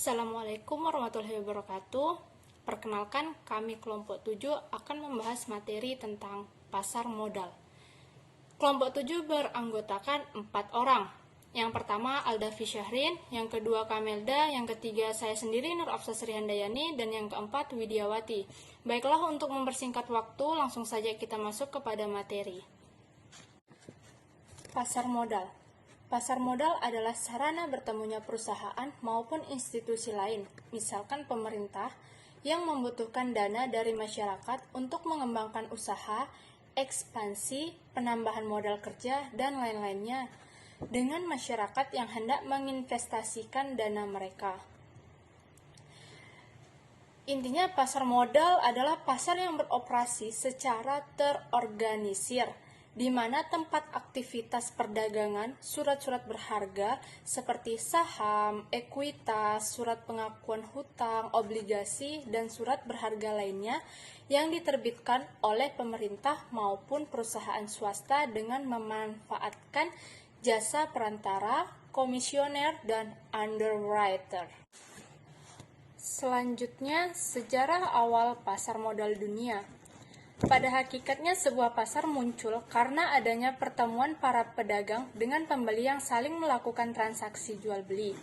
Assalamualaikum warahmatullahi wabarakatuh. Perkenalkan, kami kelompok 7 akan membahas materi tentang pasar modal. Kelompok 7 beranggotakan 4 orang. Yang pertama Aldafi Syahrin, yang kedua Kamelda, yang ketiga saya sendiri Nur Afsah Sri Handayani, dan yang keempat Widiawati. Baiklah, untuk mempersingkat waktu, langsung saja kita masuk kepada materi. Pasar modal. Pasar modal adalah sarana bertemunya perusahaan maupun institusi lain, misalkan pemerintah, yang membutuhkan dana dari masyarakat untuk mengembangkan usaha, ekspansi, penambahan modal kerja, dan lain-lainnya, dengan masyarakat yang hendak menginvestasikan dana mereka. Intinya, pasar modal adalah pasar yang beroperasi secara terorganisir, di mana tempat aktivitas perdagangan surat-surat berharga seperti saham, ekuitas, surat pengakuan hutang, obligasi, dan surat berharga lainnya yang diterbitkan oleh pemerintah maupun perusahaan swasta dengan memanfaatkan jasa perantara, komisioner, dan underwriter. Selanjutnya, sejarah awal pasar modal dunia. Pada hakikatnya sebuah pasar muncul karena adanya pertemuan para pedagang dengan pembeli yang saling melakukan transaksi jual beli.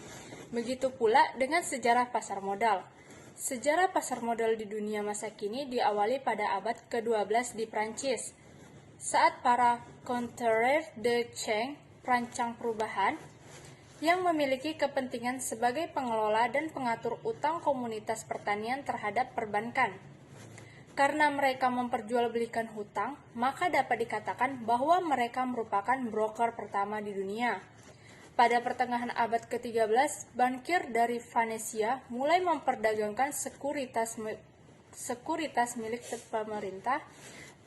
Begitu pula dengan sejarah pasar modal. Sejarah pasar modal di dunia masa kini diawali pada abad ke-12 di Prancis, saat para contreurs de change, perancang perubahan, yang memiliki kepentingan sebagai pengelola dan pengatur utang komunitas pertanian terhadap perbankan. Karena mereka memperjualbelikan hutang, maka dapat dikatakan bahwa mereka merupakan broker pertama di dunia. Pada pertengahan abad ke-13, bankir dari Venesia mulai memperdagangkan sekuritas milik pemerintah.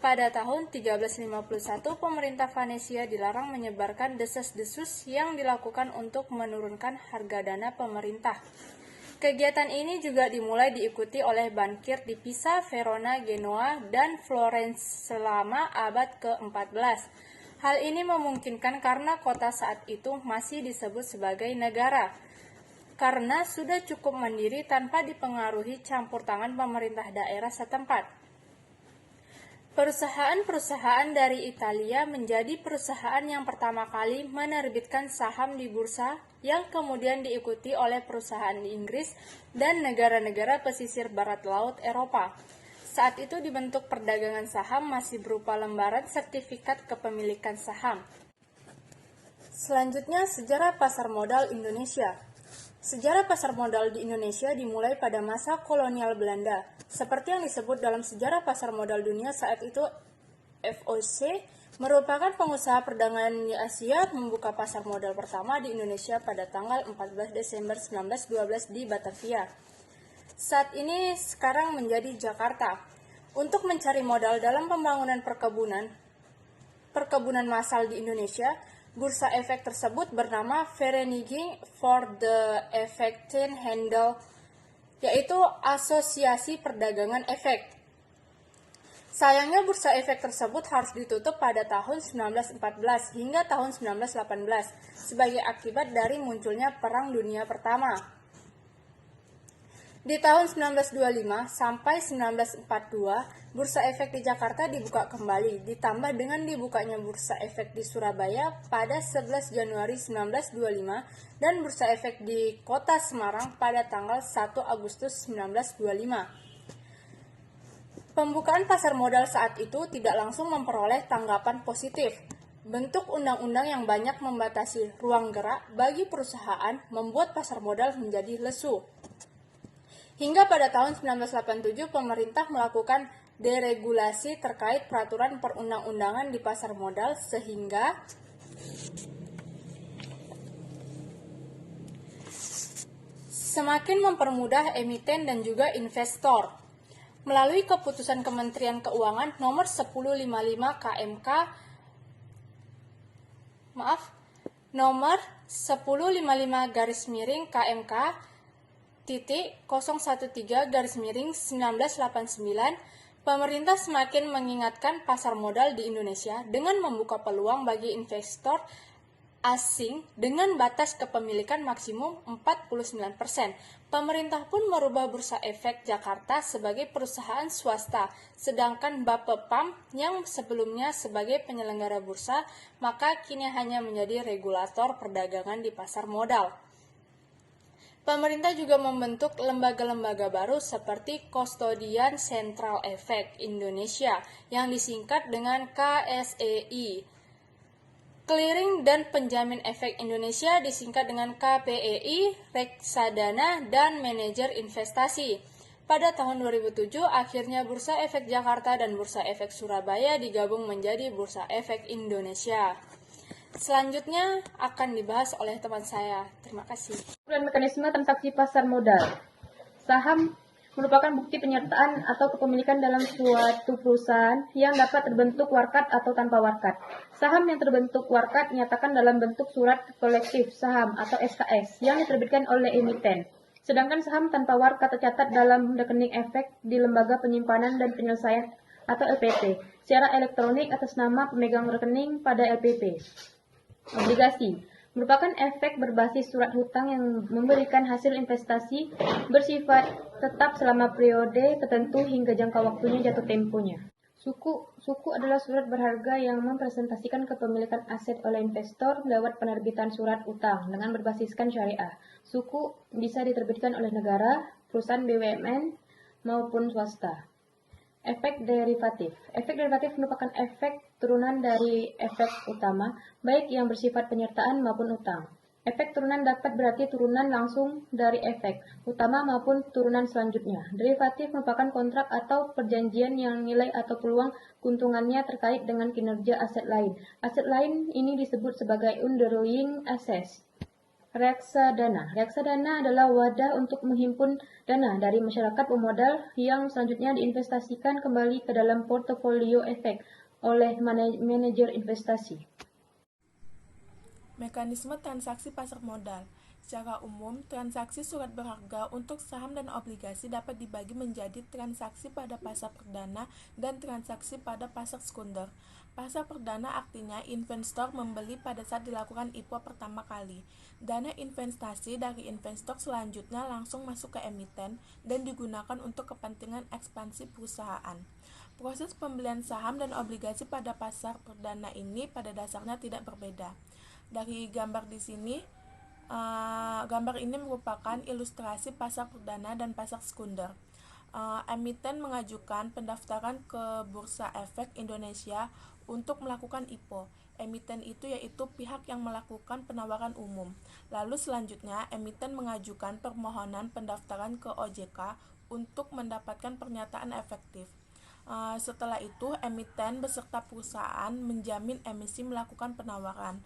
Pada tahun 1351, pemerintah Venesia dilarang menyebarkan desas-desus yang dilakukan untuk menurunkan harga dana pemerintah. Kegiatan ini juga dimulai diikuti oleh bankir di Pisa, Verona, Genoa, dan Florence selama abad ke-14. Hal ini memungkinkan karena kota saat itu masih disebut sebagai negara, karena sudah cukup mandiri tanpa dipengaruhi campur tangan pemerintah daerah setempat. Perusahaan-perusahaan dari Italia menjadi perusahaan yang pertama kali menerbitkan saham di bursa, yang kemudian diikuti oleh perusahaan di Inggris dan negara-negara pesisir barat laut Eropa. Saat itu dibentuk perdagangan saham masih berupa lembaran sertifikat kepemilikan saham. Selanjutnya, sejarah pasar modal Indonesia. Sejarah pasar modal di Indonesia dimulai pada masa kolonial Belanda. Seperti yang disebut dalam sejarah pasar modal dunia saat itu, VOC merupakan pengusaha perdagangan di Asia membuka pasar modal pertama di Indonesia pada tanggal 14 Desember 1912 di Batavia. Saat ini sekarang menjadi Jakarta. Untuk mencari modal dalam pembangunan perkebunan massal di Indonesia, bursa efek tersebut bernama Vereniging for the Effecten Handel, yaitu Asosiasi Perdagangan Efek. Sayangnya bursa efek tersebut harus ditutup pada tahun 1914 hingga tahun 1918 sebagai akibat dari munculnya Perang Dunia Pertama. Di tahun 1925 sampai 1942, bursa efek di Jakarta dibuka kembali, ditambah dengan dibukanya bursa efek di Surabaya pada 11 Januari 1925 dan bursa efek di Kota Semarang pada tanggal 1 Agustus 1925. Pembukaan pasar modal saat itu tidak langsung memperoleh tanggapan positif. Bentuk undang-undang yang banyak membatasi ruang gerak bagi perusahaan membuat pasar modal menjadi lesu. Hingga pada tahun 1987, pemerintah melakukan deregulasi terkait peraturan perundang-undangan di pasar modal sehingga semakin mempermudah emiten dan juga investor. Melalui keputusan Kementerian Keuangan nomor 1055 KMK nomor 1055 KMK titik 013-1989, pemerintah semakin mengingatkan pasar modal di Indonesia dengan membuka peluang bagi investor asing dengan batas kepemilikan maksimum 49%. Pemerintah pun merubah Bursa Efek Jakarta sebagai perusahaan swasta, sedangkan Bapepam yang sebelumnya sebagai penyelenggara bursa, maka kini hanya menjadi regulator perdagangan di pasar modal. Pemerintah juga membentuk lembaga-lembaga baru seperti Kustodian Sentral Efek Indonesia yang disingkat dengan KSEI. Clearing dan Penjamin Efek Indonesia disingkat dengan KPEI, Reksadana, dan Manajer Investasi. Pada tahun 2007, akhirnya Bursa Efek Jakarta dan Bursa Efek Surabaya digabung menjadi Bursa Efek Indonesia. Selanjutnya akan dibahas oleh teman saya. Terima kasih. Mekanisme transaksi pasar modal. Saham merupakan bukti penyertaan atau kepemilikan dalam suatu perusahaan yang dapat terbentuk warkat atau tanpa warkat. Saham yang terbentuk warkat nyatakan dalam bentuk surat kolektif saham atau SKS yang diterbitkan oleh emiten. Sedangkan saham tanpa warkat tercatat dalam rekening efek di Lembaga Penyimpanan dan Penyelesaian atau LPP secara elektronik atas nama pemegang rekening pada LPP. Obligasi merupakan efek berbasis surat hutang yang memberikan hasil investasi bersifat tetap selama periode tertentu hingga jangka waktunya jatuh temponya. Suku adalah surat berharga yang mempresentasikan kepemilikan aset oleh investor lewat penerbitan surat utang dengan berbasiskan syariah. Suku bisa diterbitkan oleh negara, perusahaan BUMN, maupun swasta. Efek derivatif. Efek derivatif merupakan efek turunan dari efek utama, baik yang bersifat penyertaan maupun utang. Efek turunan dapat berarti turunan langsung dari efek utama maupun turunan selanjutnya. Derivatif merupakan kontrak atau perjanjian yang nilai atau peluang keuntungannya terkait dengan kinerja aset lain. Aset lain ini disebut sebagai underlying assets. Reksadana. Reksadana adalah wadah untuk menghimpun dana dari masyarakat pemodal yang selanjutnya diinvestasikan kembali ke dalam portofolio efek oleh manajer investasi. Mekanisme transaksi pasar modal. Secara umum, transaksi surat berharga untuk saham dan obligasi dapat dibagi menjadi transaksi pada pasar perdana dan transaksi pada pasar sekunder. Pasar perdana artinya investor membeli pada saat dilakukan IPO pertama kali. Dana investasi dari investor selanjutnya langsung masuk ke emiten dan digunakan untuk kepentingan ekspansi perusahaan. Proses pembelian saham dan obligasi pada pasar perdana ini pada dasarnya tidak berbeda. Dari gambar di sini, gambar ini merupakan ilustrasi pasar perdana dan pasar sekunder. Emiten mengajukan pendaftaran ke Bursa Efek Indonesia untuk melakukan IPO. Emiten itu yaitu pihak yang melakukan penawaran umum. Lalu selanjutnya, emiten mengajukan permohonan pendaftaran ke OJK untuk mendapatkan pernyataan efektif. Setelah itu, emiten beserta perusahaan menjamin emisi melakukan penawaran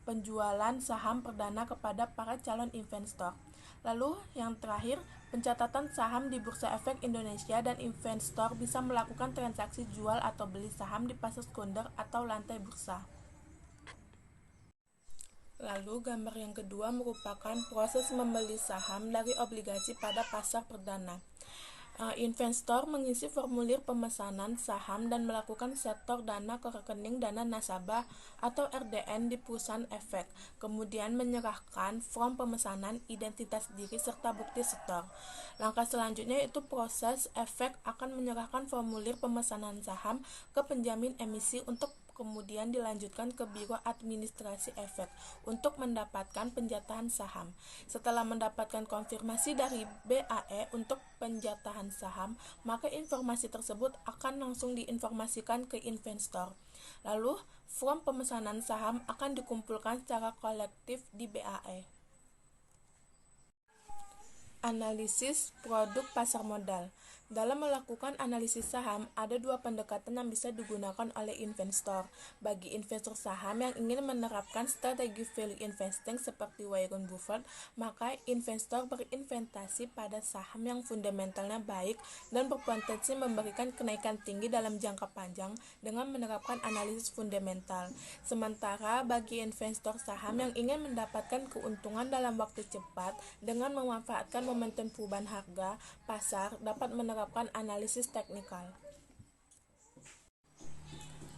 penjualan saham perdana kepada para calon investor. Lalu yang terakhir, pencatatan saham di Bursa Efek Indonesia dan investor bisa melakukan transaksi jual atau beli saham di pasar sekunder atau lantai bursa. Lalu gambar yang kedua merupakan proses membeli saham dari obligasi pada pasar perdana. Investor mengisi formulir pemesanan saham dan melakukan setor dana ke rekening dana nasabah atau RDN di perusahaan efek, kemudian menyerahkan form pemesanan, identitas diri, serta bukti setor. Langkah selanjutnya yaitu proses efek akan menyerahkan formulir pemesanan saham ke penjamin emisi untuk kemudian dilanjutkan ke Biro Administrasi Efek untuk mendapatkan penjatahan saham. Setelah mendapatkan konfirmasi dari BAE untuk penjatahan saham, maka informasi tersebut akan langsung diinformasikan ke investor. Lalu, form pemesanan saham akan dikumpulkan secara kolektif di BAE. Analisis produk pasar modal. Dalam melakukan analisis saham, ada dua pendekatan yang bisa digunakan oleh investor. Bagi investor saham yang ingin menerapkan strategi value investing seperti Warren Buffett, maka investor berinvestasi pada saham yang fundamentalnya baik dan berpotensi memberikan kenaikan tinggi dalam jangka panjang dengan menerapkan analisis fundamental. Sementara bagi investor saham yang ingin mendapatkan keuntungan dalam waktu cepat dengan memanfaatkan momentum perubahan harga pasar dapat menerapkan analisis teknikal.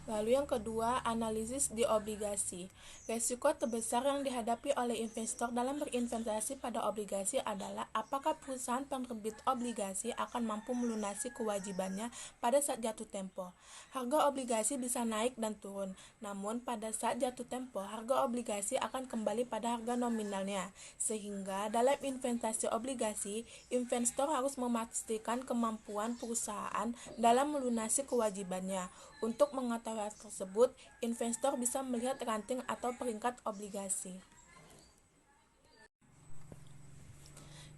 Lalu yang kedua, analisis di obligasi. Resiko terbesar yang dihadapi oleh investor dalam berinvestasi pada obligasi adalah apakah perusahaan penerbit obligasi akan mampu melunasi kewajibannya pada saat jatuh tempo. Harga obligasi bisa naik dan turun, namun pada saat jatuh tempo, harga obligasi akan kembali pada harga nominalnya. Sehingga dalam investasi obligasi, investor harus memastikan kemampuan perusahaan dalam melunasi kewajibannya. Untuk mengetahui hal tersebut, investor bisa melihat ranting atau peringkat obligasi.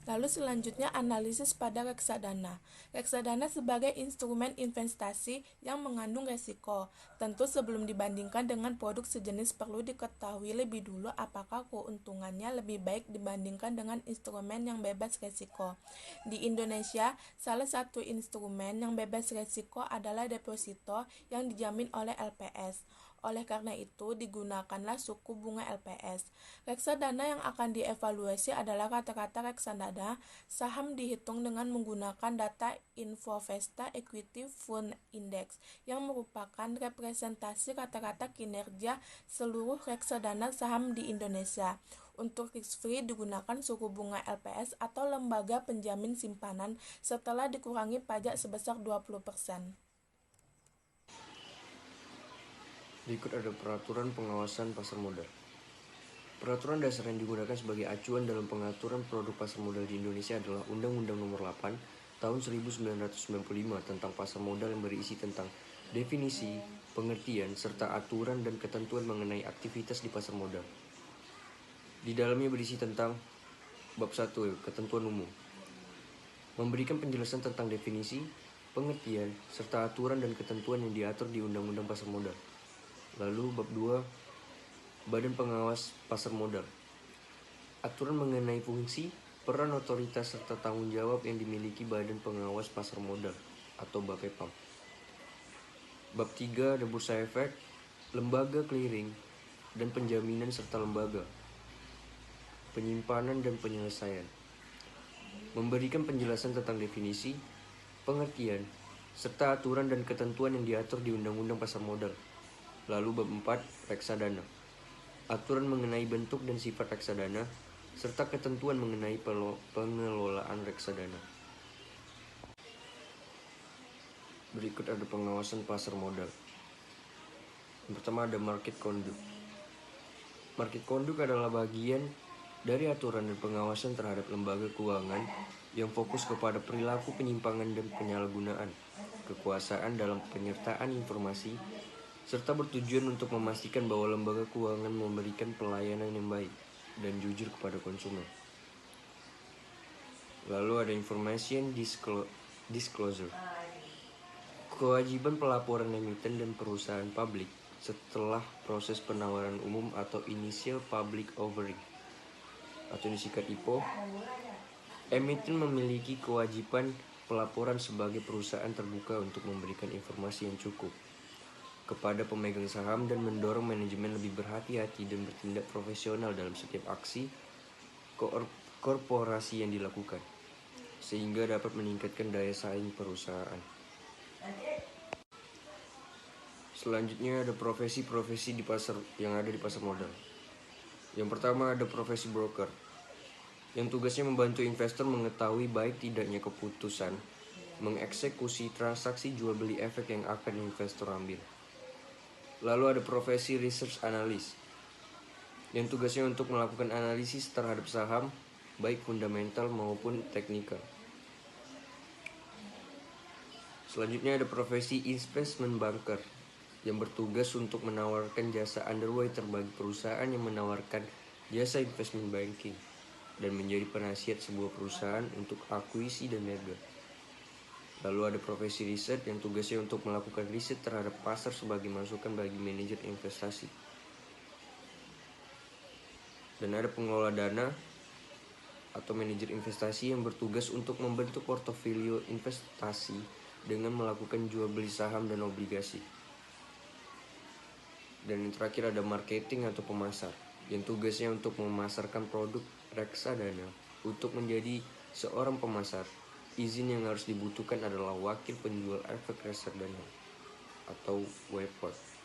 Lalu selanjutnya analisis pada reksadana. Reksadana sebagai instrumen investasi yang mengandung resiko. Tentu sebelum dibandingkan dengan produk sejenis perlu diketahui lebih dulu apakah keuntungannya lebih baik dibandingkan dengan instrumen yang bebas resiko. Di Indonesia, salah satu instrumen yang bebas resiko adalah deposito yang dijamin oleh LPS. Oleh karena itu, digunakanlah suku bunga LPS. Reksadana yang akan dievaluasi adalah rata-rata reksadana. Saham dihitung dengan menggunakan data Infovesta Equity Fund Index yang merupakan representasi rata-rata kinerja seluruh reksadana saham di Indonesia. Untuk risk-free digunakan suku bunga LPS atau lembaga penjamin simpanan setelah dikurangi pajak sebesar 20%. Berikut ada peraturan pengawasan pasar modal. Peraturan dasar yang digunakan sebagai acuan dalam pengaturan produk pasar modal di Indonesia adalah Undang-Undang Nomor 8 Tahun 1995 tentang pasar modal yang berisi tentang definisi, pengertian, serta aturan dan ketentuan mengenai aktivitas di pasar modal. Di dalamnya berisi tentang Bab 1, Ketentuan Umum, memberikan penjelasan tentang definisi, pengertian, serta aturan dan ketentuan yang diatur di Undang-Undang Pasar Modal. Lalu bab 2, Badan Pengawas Pasar Modal. Aturan mengenai fungsi, peran otoritas serta tanggung jawab yang dimiliki Badan Pengawas Pasar Modal atau BAPEPAM. Bab 3, ada bursa efek, lembaga clearing dan penjaminan serta lembaga penyimpanan dan penyelesaian. Memberikan penjelasan tentang definisi, pengertian, serta aturan dan ketentuan yang diatur di Undang-Undang Pasar Modal. Lalu bab 4, reksadana. Aturan mengenai bentuk dan sifat reksadana, serta ketentuan mengenai pengelolaan reksadana. Berikut ada pengawasan pasar modal. Yang pertama ada market conduct. Market conduct adalah bagian dari aturan dan pengawasan terhadap lembaga keuangan yang fokus kepada perilaku penyimpangan dan penyalahgunaan kekuasaan dalam penyertaan informasi, serta bertujuan untuk memastikan bahwa lembaga keuangan memberikan pelayanan yang baik dan jujur kepada konsumen. Lalu ada information disclosure. Kewajiban pelaporan emiten dan perusahaan publik setelah proses penawaran umum atau initial public offering atau disingkat IPO. Emiten memiliki kewajiban pelaporan sebagai perusahaan terbuka untuk memberikan informasi yang cukup kepada pemegang saham dan mendorong manajemen lebih berhati-hati dan bertindak profesional dalam setiap aksi korporasi yang dilakukan, sehingga dapat meningkatkan daya saing perusahaan. Selanjutnya ada profesi-profesi di pasar yang ada di pasar modal. Yang pertama ada profesi broker, yang tugasnya membantu investor mengetahui baik tidaknya keputusan mengeksekusi transaksi jual beli efek yang akan investor ambil. Lalu ada profesi research analyst, yang tugasnya untuk melakukan analisis terhadap saham, baik fundamental maupun teknikal. Selanjutnya ada profesi investment banker, yang bertugas untuk menawarkan jasa underwriter bagi perusahaan yang menawarkan jasa investment banking dan menjadi penasihat sebuah perusahaan untuk akuisisi dan merger. Lalu ada profesi riset yang tugasnya untuk melakukan riset terhadap pasar sebagai masukan bagi manajer investasi. Dan ada pengelola dana atau manajer investasi yang bertugas untuk membentuk portofolio investasi dengan melakukan jual beli saham dan obligasi. Dan yang terakhir ada marketing atau pemasar, yang tugasnya untuk memasarkan produk reksadana. Untuk menjadi seorang pemasar, izin yang harus dibutuhkan adalah wakil penjual efek reksadana atau WPOT.